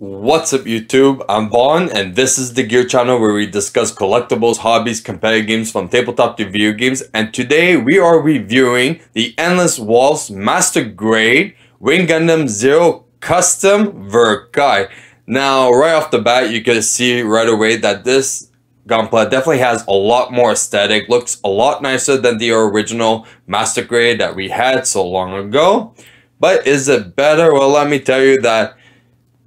What's up YouTube, I'm Vaughn and this is the Gear channel where we discuss collectibles, hobbies, competitive games from tabletop to video games, and today we are reviewing the Endless Waltz Master Grade Wing Gundam Zero Custom Verkai. Now right off the bat you can see right away that this Gunpla definitely has a lot more aesthetic, looks a lot nicer than the original Master Grade that we had so long ago. But is it better? Well, let me tell you that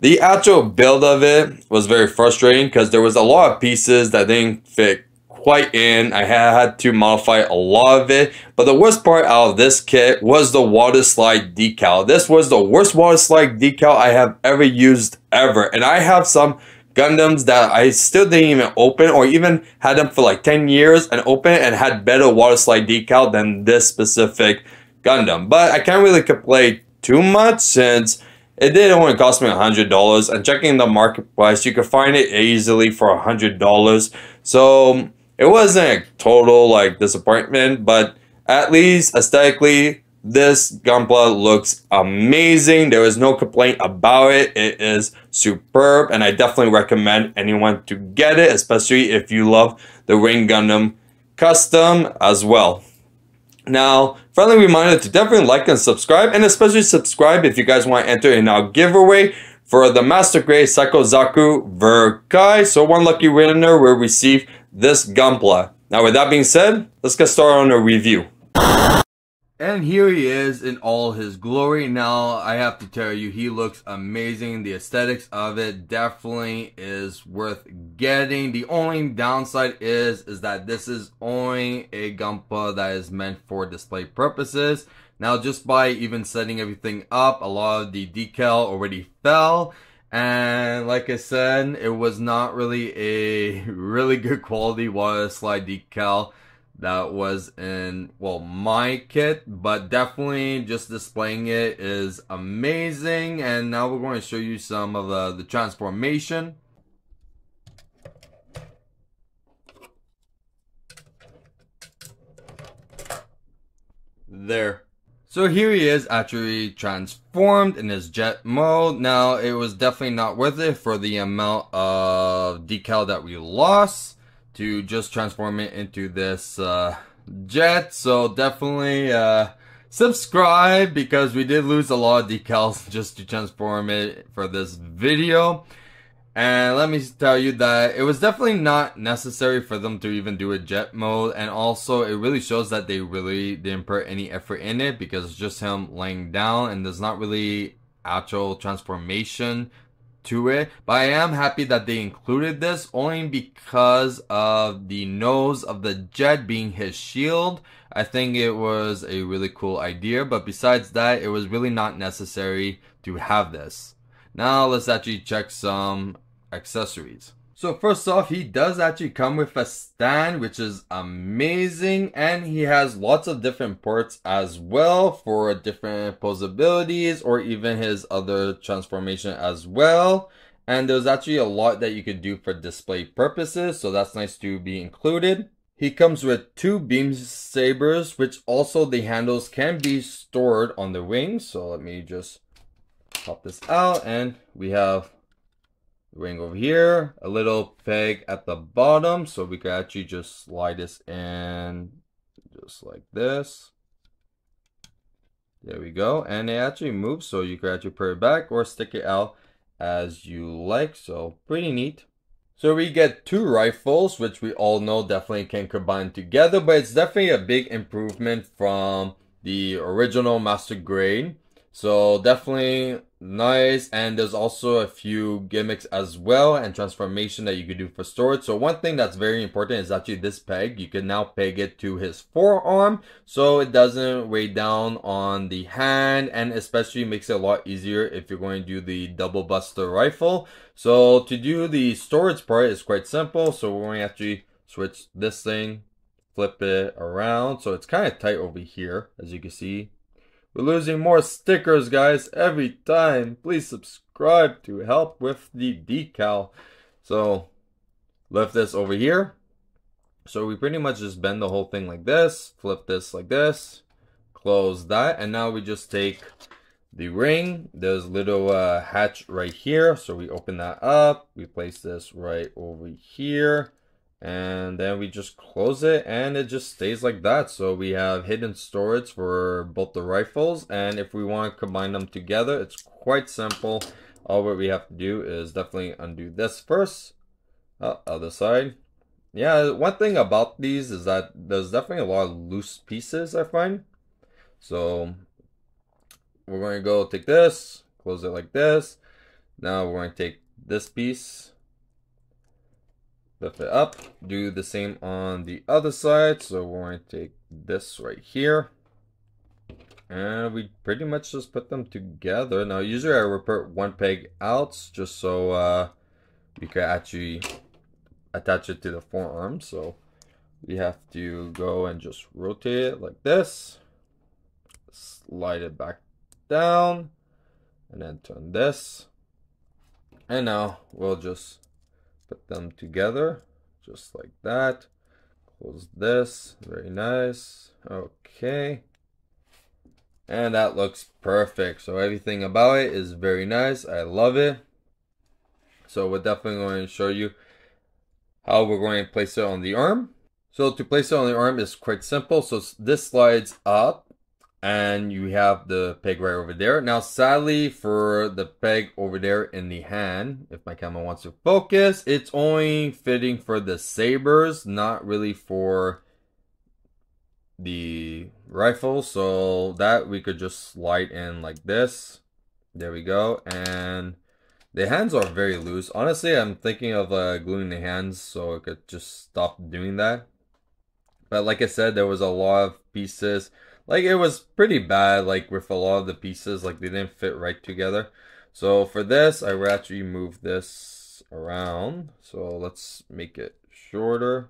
the actual build of it was very frustrating because there was a lot of pieces that didn't fit quite in. I had to modify a lot of it. But the worst part out of this kit was the water slide decal. This was the worst water slide decal I have ever used ever. And I have some Gundams that I still didn't even open or even had them for like 10 years and open and had better water slide decal than this specific Gundam. But I can't really complain too much since it did only cost me $100, and checking the market price, you could find it easily for $100. So it wasn't a total like disappointment, but at least aesthetically, this Gunpla looks amazing. There is no complaint about it. It is superb, and I definitely recommend anyone to get it, especially if you love the Wing Gundam Custom as well. Now, friendly reminder to definitely like and subscribe, and especially subscribe if you guys want to enter in our giveaway for the Master Grade Zaku Verkai. So one lucky winner will receive this Gunpla. Now with that being said, let's get started on the review. And here he is in all his glory. Now, I have to tell you, he looks amazing. The aesthetics of it definitely is worth getting. The only downside is that this is only a Gunpla that is meant for display purposes. Now, just by even setting everything up, a lot of the decal already fell. And like I said, it was not really a really good quality water slide decal that was in, well, my kit, but definitely just displaying it is amazing. And now we're going to show you some of the transformation. There. So here he is actually transformed in his jet mode. Now, it was definitely not worth it for the amount of decal that we lost to just transform it into this jet. So definitely subscribe, because we did lose a lot of decals just to transform it for this video. And let me tell you that it was definitely not necessary for them to even do a jet mode. And also it really shows that they really didn't put any effort in it, because it's just him laying down and there's not really actual transformation to it. But I am happy that they included this, only because of the nose of the jet being his shield. I think it was a really cool idea, but besides that, it was really not necessary to have this. Now let's actually check some accessories. So first off, he does actually come with a stand, which is amazing, and he has lots of different ports as well for different posabilities or even his other transformation as well. And there's actually a lot that you could do for display purposes, so that's nice to be included. He comes with two beam sabers, which also the handles can be stored on the wings. So let me just pop this out, and we have wing over here, a little peg at the bottom, so we can actually just slide this in just like this. There we go, and it actually moves, so you can actually put it back or stick it out as you like. So pretty neat. So we get two rifles, which we all know definitely can combine together, but it's definitely a big improvement from the original Master Grade. So definitely nice, and there's also a few gimmicks as well and transformation that you could do for storage. So one thing that's very important is actually this peg. You can now peg it to his forearm, so it doesn't weigh down on the hand, and especially makes it a lot easier if you're going to do the double buster rifle. So to do the storage part is quite simple. So we're going to actually switch this thing, flip it around, so it's kind of tight over here, as you can see. We're losing more stickers, guys, every time. Please subscribe to help with the decal. So lift this over here. So we pretty much just bend the whole thing like this, flip this like this, close that, and now we just take the ring. There's a little hatch right here, so we open that up. We place this right over here, and then we just close it, and it just stays like that. So we have hidden storage for both the rifles, and if we want to combine them together, it's quite simple. All what we have to do is definitely undo this first. Other side. Yeah, one thing about these is that there's definitely a lot of loose pieces, I find. So we're going to go take this, close it like this. Now we're going to take this piece, lift it up, do the same on the other side. So we're going to take this right here, and we pretty much just put them together. Now usually I will put one peg out just so we can actually attach it to the forearm. So we have to go and just rotate it like this, slide it back down, and then turn this, and now we'll just put them together just like that. Close this, very nice. Okay, and that looks perfect. So everything about it is very nice. I love it. So we're definitely going to show you how we're going to place it on the arm. So to place it on the arm is quite simple. So this slides up, and you have the peg right over there. Now, sadly, for the peg over there in the hand, if my camera wants to focus, it's only fitting for the sabers, not really for the rifle. So that we could just slide in like this. There we go. And the hands are very loose. Honestly, I'm thinking of gluing the hands so I could just stop doing that. But like I said, there was a lot of pieces. Like, it was pretty bad, like, with a lot of the pieces. Like, they didn't fit right together. So for this, I will actually move this around. So let's make it shorter.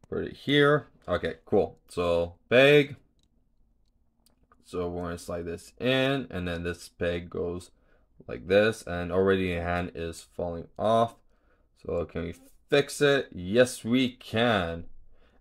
Put it here. Okay, cool. So peg. So we're going to slide this in, and then this peg goes like this, and already the hand is falling off. So can we fix it? Yes, we can.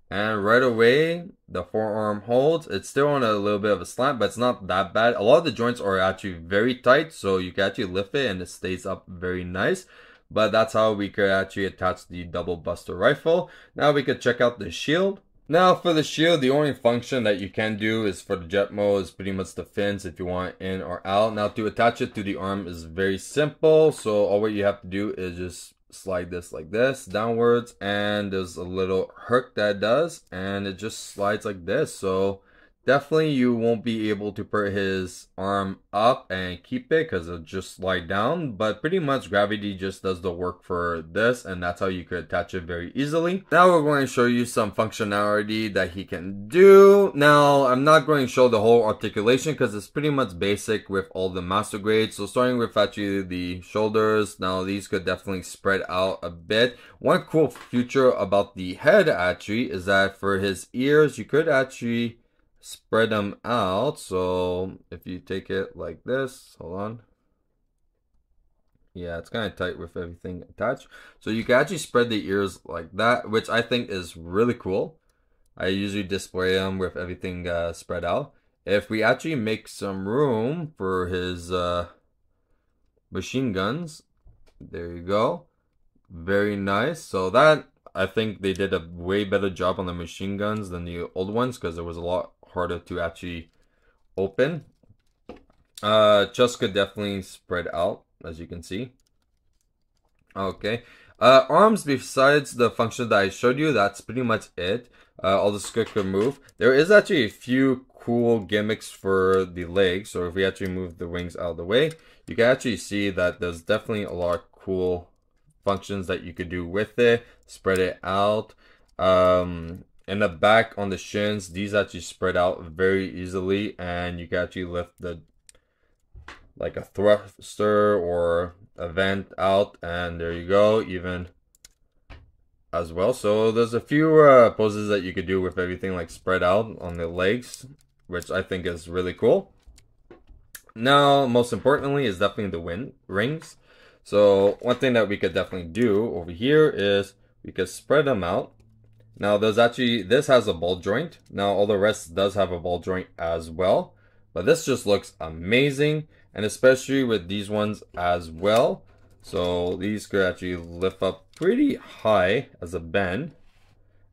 And right away, the forearm holds. It's still on a little bit of a slant, but it's not that bad. A lot of the joints are actually very tight, so you can actually lift it and it stays up very nice. But that's how we could actually attach the double buster rifle. Now we could check out the shield. Now for the shield, the only function that you can do is for the jet mode is pretty much the fins if you want in or out. Now to attach it to the arm is very simple. So all what you have to do is just slide this like this downwards, and there's a little hook that does, and it just slides like this. So definitely you won't be able to put his arm up and keep it because it'll just slide down, but pretty much gravity just does the work for this, and that's how you could attach it very easily. Now we're going to show you some functionality that he can do. Now I'm not going to show the whole articulation because it's pretty much basic with all the master grades. So starting with actually the shoulders, now these could definitely spread out a bit. One cool feature about the head actually is that for his ears, you could actually spread them out. So if you take it like this, hold on. Yeah, it's kind of tight with everything attached. So you can actually spread the ears like that, which I think is really cool. I usually display them with everything spread out. If we actually make some room for his machine guns, there you go. Very nice. So that, I think they did a way better job on the machine guns than the old ones because it was a lot harder to actually open. Chest could definitely spread out, as you can see. Okay. Arms, besides the function that I showed you, that's pretty much it. All the skirt could move. There is actually a few cool gimmicks for the legs. So if we actually move the wings out of the way, you can actually see that there's definitely a lot of cool functions that you could do with it. Spread it out. In the back on the shins, these actually spread out very easily, and you can actually lift the like a thruster or a vent out, and there you go, even as well. So there's a few poses that you could do with everything like spread out on the legs, which I think is really cool. Now, most importantly is definitely the rings. So one thing that we could definitely do over here is we could spread them out. Now there's actually, this has a ball joint. Now all the rest does have a ball joint as well. but this just looks amazing, and especially with these ones as well. So these could actually lift up pretty high as a bend,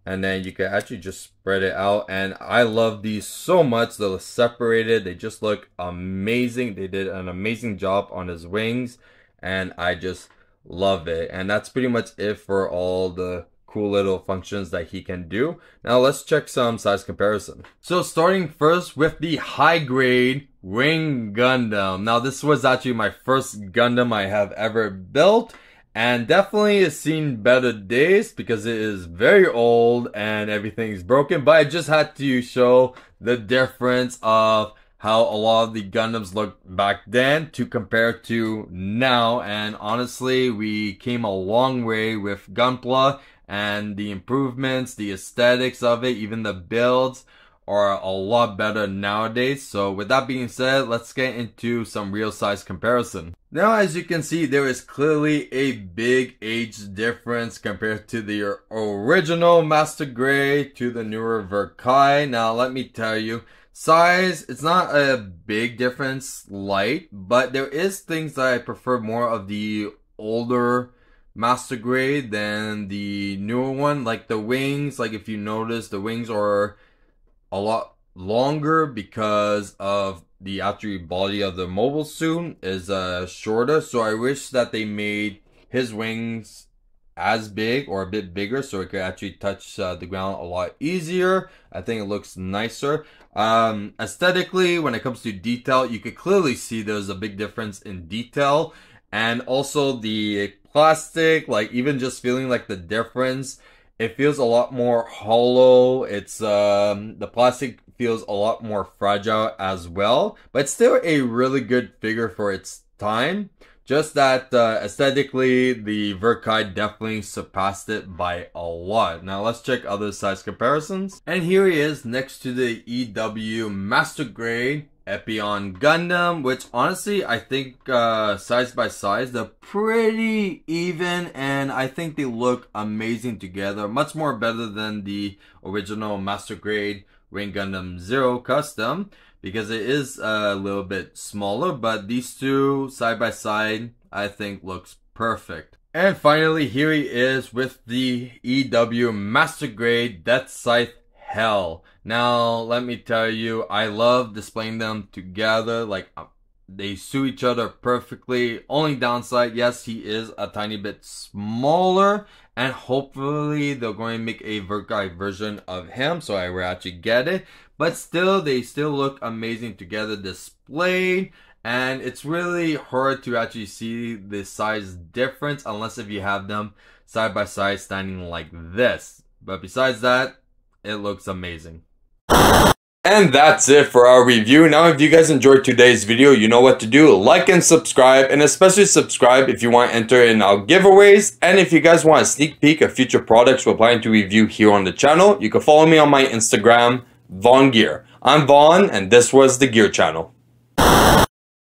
and then you can actually just spread it out. And I love these so much. They're separated, they just look amazing. They did an amazing job on his wings, and I just love it. And that's pretty much it for all the cool little functions that he can do. Now let's check some size comparison. So starting first with the high grade Wing Gundam. Now this was actually my first Gundam I have ever built, and definitely has seen better days because it is very old and everything's broken. But I just had to show the difference of how a lot of the Gundams looked back then to compare to now. And honestly, we came a long way with Gunpla, and the improvements, the aesthetics of it, even the builds are a lot better nowadays. So with that being said, let's get into some real size comparison. Now, as you can see, there is clearly a big age difference compared to the original Master Grade to the newer Verkai. Now, let me tell you, size, it's not a big difference, light, but there is things that I prefer more of the older Master Grade than the newer one. Like the wings, like if you notice, the wings are a lot longer because of the actual body of the mobile suit is shorter. So I wish that they made his wings as big or a bit bigger so it could actually touch the ground a lot easier. I think it looks nicer. Aesthetically, when it comes to detail, you could clearly see there's a big difference in detail, and also the plastic, like even just feeling like the difference, it feels a lot more hollow. It's the plastic feels a lot more fragile as well, but it's still a really good figure for its time. Just that aesthetically, the Verkai definitely surpassed it by a lot. Now let's check other size comparisons. And here he is next to the EW Master Grade Epion Gundam, which honestly, I think size by size, they're pretty even, and I think they look amazing together. Much more better than the original Master Grade Wing Gundam Zero Custom, because it is a little bit smaller, but these two side by side, I think looks perfect. And finally, here he is with the EW Master Grade Death Scythe Hell. Now, let me tell you, I love displaying them together. Like, they suit each other perfectly. Only downside, yes, he is a tiny bit smaller, and hopefully they're going to make a Verkai version of him, so I will actually get it. But still, they still look amazing together displayed, and it's really hard to actually see the size difference unless if you have them side by side standing like this. But besides that, it looks amazing. And that's it for our review. Now, if you guys enjoyed today's video, you know what to do. Like and subscribe, and especially subscribe if you want to enter in our giveaways. And if you guys want a sneak peek of future products we're planning to review here on the channel, you can follow me on my Instagram, VaughnGear. I'm Vaughn, and this was the Gear Channel.